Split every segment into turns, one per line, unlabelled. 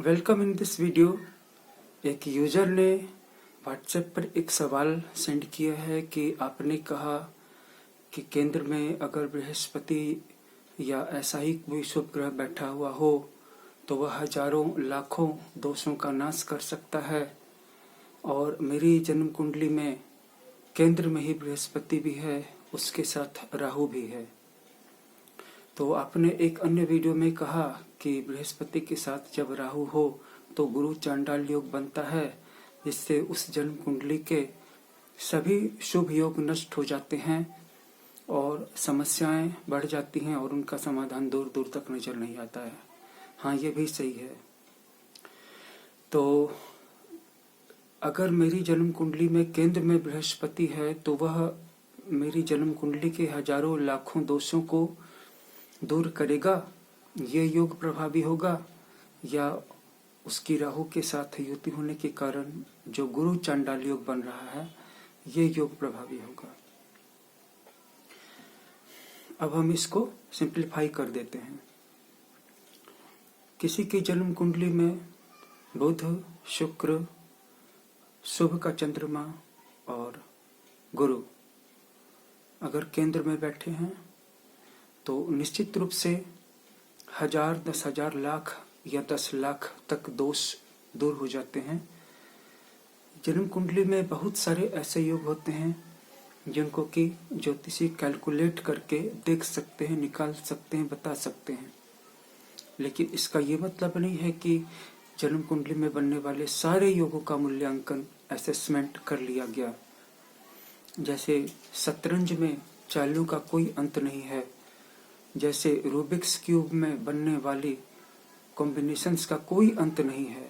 Welcome in this video. एक user ने WhatsApp पर एक सवाल सेंड किया है कि आपने कहा कि केंद्र में अगर बृहस्पति या ऐसा ही कोई शुभ ग्रह बैठा हुआ हो तो वह हजारों लाखों दोषों का नाश कर सकता है, और मेरी जन्म कुंडली में केंद्र में ही बृहस्पति भी है, उसके साथ राहु भी है। तो आपने एक अन्य वीडियो में कहा कि बृहस्पति के साथ जब राहु हो तो गुरु चांडाल योग बनता है, जिससे उस जन्म कुंडली के सभी शुभ योग नष्ट हो जाते हैं और समस्याएं बढ़ जाती हैं और उनका समाधान दूर दूर तक नजर नहीं आता है। हाँ, ये भी सही है। तो अगर मेरी जन्म कुंडली में केंद्र में बृहस्पति है तो वह मेरी जन्म कुंडली के हजारों लाखों दोषों को दूर करेगा। ये योग प्रभावी होगा, या उसकी राहु के साथ युति होने के कारण जो गुरु चांडाल योग बन रहा है, ये योग प्रभावी होगा। अब हम इसको सिंप्लीफाई कर देते हैं। किसी की जन्म कुंडली में बुध, शुक्र, शुभ का चंद्रमा और गुरु अगर केंद्र में बैठे हैं तो निश्चित रूप से 1000, 10,000, लाख या 10 लाख तक दोष दूर हो जाते हैं। जन्म कुंडली में बहुत सारे ऐसे योग होते हैं जिनको कि ज्योतिषी कैलकुलेट करके देख सकते हैं, निकाल सकते हैं, बता सकते हैं। लेकिन इसका ये मतलब नहीं है कि जन्म कुंडली में बनने वाले सारे योगों का मूल्यांकन, असेसमेंट कर लिया गया। जैसे शतरंज में चालों का कोई अंत नहीं है, जैसे रूबिक्स क्यूब में बनने वाली कॉम्बिनेशंस का कोई अंत नहीं है।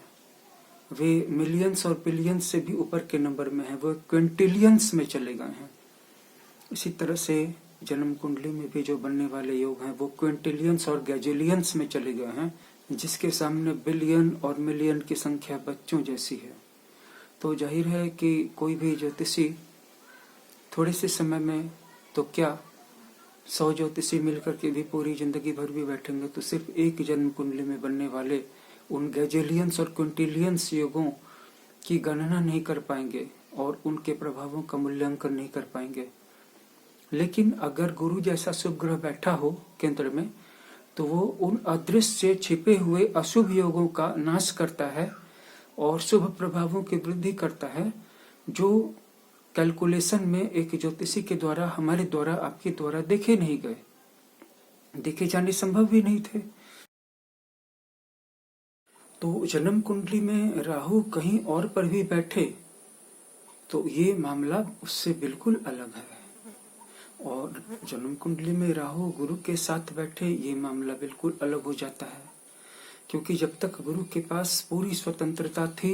वे मिलियंस और बिलियंस से भी ऊपर के नंबर में है, वो क्विंटिलियंस में चले गए हैं। इसी तरह से जन्म कुंडली में भी जो बनने वाले योग हैं वो क्विंटिलियंस और गैजिलियंस में चले गए हैं, जिसके सामने बिलियन और मिलियन की संख्या बच्चों जैसी है। तो जाहिर है कि कोई भी ज्योतिषी थोड़े से समय में तो क्या 100 ज्योतिषी मिलकर के भी पूरी जिंदगी भर भी बैठेंगे तो सिर्फ एक जन्म कुंडली में बनने वाले उन गैजेलियंस और क्विंटिलियंस योगों की गणना नहीं कर पाएंगे और उनके प्रभावों का मूल्यांकन नहीं कर पाएंगे। लेकिन अगर गुरु जैसा शुभ ग्रह बैठा हो केंद्र में तो वो उन अदृश्य छिपे हुए अशुभ योगों का नाश करता है और शुभ प्रभावों की वृद्धि करता है, जो कैलकुलेशन में एक ज्योतिषी के द्वारा, हमारे द्वारा, आपके द्वारा देखे नहीं गए, देखे जाने संभव भी नहीं थे। तो जन्म कुंडली में राहु कहीं और पर भी बैठे तो ये मामला उससे बिल्कुल अलग है, और जन्म कुंडली में राहु गुरु के साथ बैठे ये मामला बिल्कुल अलग हो जाता है। क्योंकि जब तक गुरु के पास पूरी स्वतंत्रता थी,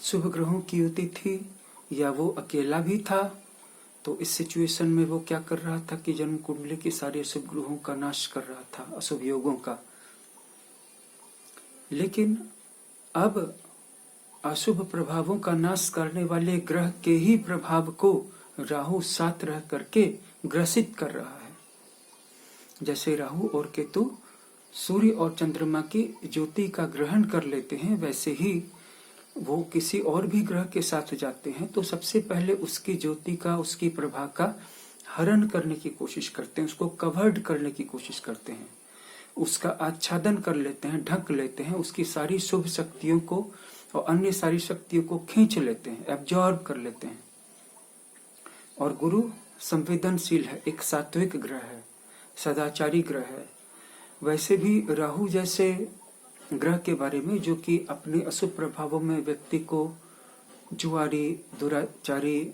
शुभ ग्रहों की युति थी, या वो अकेला भी था, तो इस सिचुएशन में वो क्या कर रहा था कि जन्म कुंडली के सारे अशुभ ग्रहों का नाश कर रहा था, अशुभ योगों का। लेकिन अब अशुभ प्रभावों का नाश करने वाले ग्रह के ही प्रभाव को राहु साथ रह करके ग्रसित कर रहा है। जैसे राहु और केतु सूर्य और चंद्रमा की ज्योति का ग्रहण कर लेते हैं, वैसे ही वो किसी और भी ग्रह के साथ जाते हैं तो सबसे पहले उसकी ज्योति का, उसकी प्रभा का हरण करने की कोशिश करते हैं, उसको कवर्ड करने की कोशिश करते हैं, उसका आच्छादन कर लेते हैं, ढक लेते हैं, उसकी सारी शुभ शक्तियों को और अन्य सारी शक्तियों को खींच लेते हैं, एब्जॉर्ब कर लेते हैं। और गुरु संवेदनशील है, एक सात्विक ग्रह है, सदाचारी ग्रह है। वैसे भी राहु जैसे ग्रह के बारे में, जो कि अपने अशुभ प्रभावों में व्यक्ति को जुआरी, दुराचारी,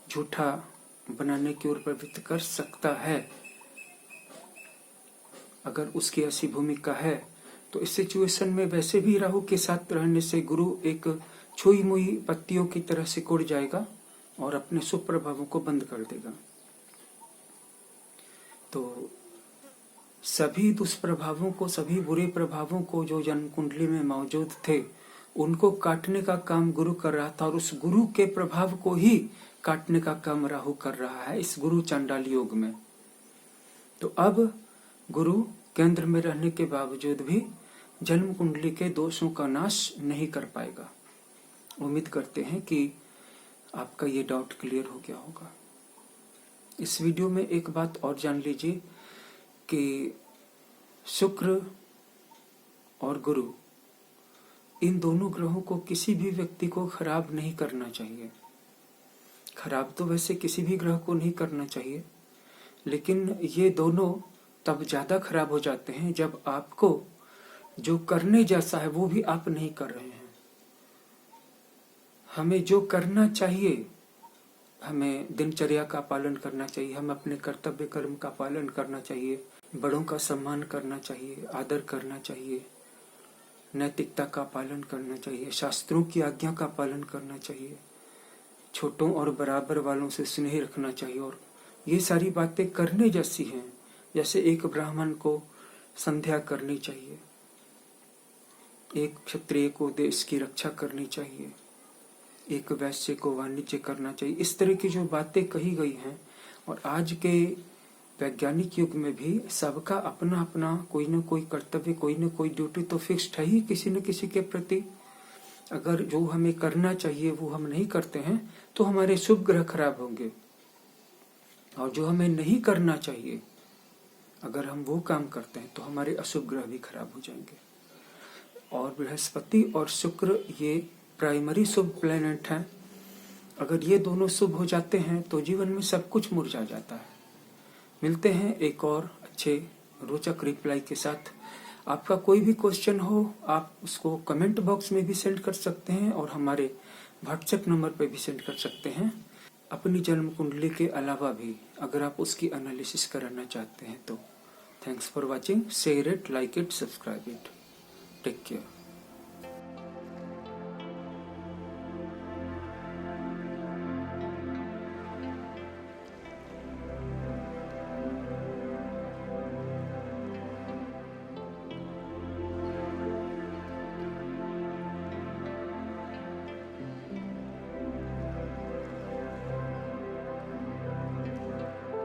झूठा बनाने की ओर प्रवृत्त कर सकता है, अगर उसकी ऐसी भूमिका है, तो इस सिचुएशन में वैसे भी राहु के साथ रहने से गुरु एक छुई मुई पत्तियों की तरह सिकुड़ जाएगा और अपने शुभ प्रभावों को बंद कर देगा। तो सभी दुष्प्रभावों को, सभी बुरे प्रभावों को जो जन्म कुंडली में मौजूद थे, उनको काटने का काम गुरु कर रहा था, और उस गुरु के प्रभाव को ही काटने का काम राहु कर रहा है इस गुरु चांडाल योग में। तो अब गुरु केंद्र में रहने के बावजूद भी जन्म कुंडली के दोषों का नाश नहीं कर पाएगा। उम्मीद करते हैं कि आपका ये डाउट क्लियर हो गया होगा। इस वीडियो में एक बात और जान लीजिए कि शुक्र और गुरु, इन दोनों ग्रहों को किसी भी व्यक्ति को खराब नहीं करना चाहिए। खराब तो वैसे किसी भी ग्रह को नहीं करना चाहिए, लेकिन ये दोनों तब ज्यादा खराब हो जाते हैं जब आपको जो करने जैसा है वो भी आप नहीं कर रहे हैं। हमें जो करना चाहिए, हमें दिनचर्या का पालन करना चाहिए, हम अपने कर्तव्य कर्म का पालन करना चाहिए, बड़ों का सम्मान करना चाहिए, आदर करना चाहिए, नैतिकता का पालन करना चाहिए, शास्त्रों की आज्ञा का पालन करना चाहिए, छोटों और बराबर वालों से स्नेह रखना चाहिए। और ये सारी बातें करने जैसी हैं। जैसे एक ब्राह्मण को संध्या करनी चाहिए, एक क्षत्रिय को देश की रक्षा करनी चाहिए, एक वैश्य को वाणिज्य करना चाहिए। इस तरह की जो बातें कही गई हैं, और आज के वैज्ञानिक युग में भी सबका अपना अपना कोई न कोई कर्तव्य, कोई न कोई ड्यूटी तो फिक्स्ड है ही किसी न किसी के प्रति। अगर जो हमें करना चाहिए वो हम नहीं करते हैं तो हमारे शुभ ग्रह खराब होंगे, और जो हमें नहीं करना चाहिए अगर हम वो काम करते हैं तो हमारे अशुभ ग्रह भी खराब हो जाएंगे। और बृहस्पति और शुक्र ये प्राइमरी शुभ प्लैनेट हैं। अगर ये दोनों शुभ हो जाते हैं तो जीवन में सब कुछ मुरझा जाता है। मिलते हैं एक और अच्छे रोचक रिप्लाई के साथ। आपका कोई भी क्वेश्चन हो आप उसको कमेंट बॉक्स में भी सेंड कर सकते हैं और हमारे व्हाट्सएप नंबर पे भी सेंड कर सकते हैं। अपनी जन्म कुंडली के अलावा भी अगर आप उसकी एनालिसिस कराना चाहते हैं तो thanks for watching, share it, like it, subscribe it, take care.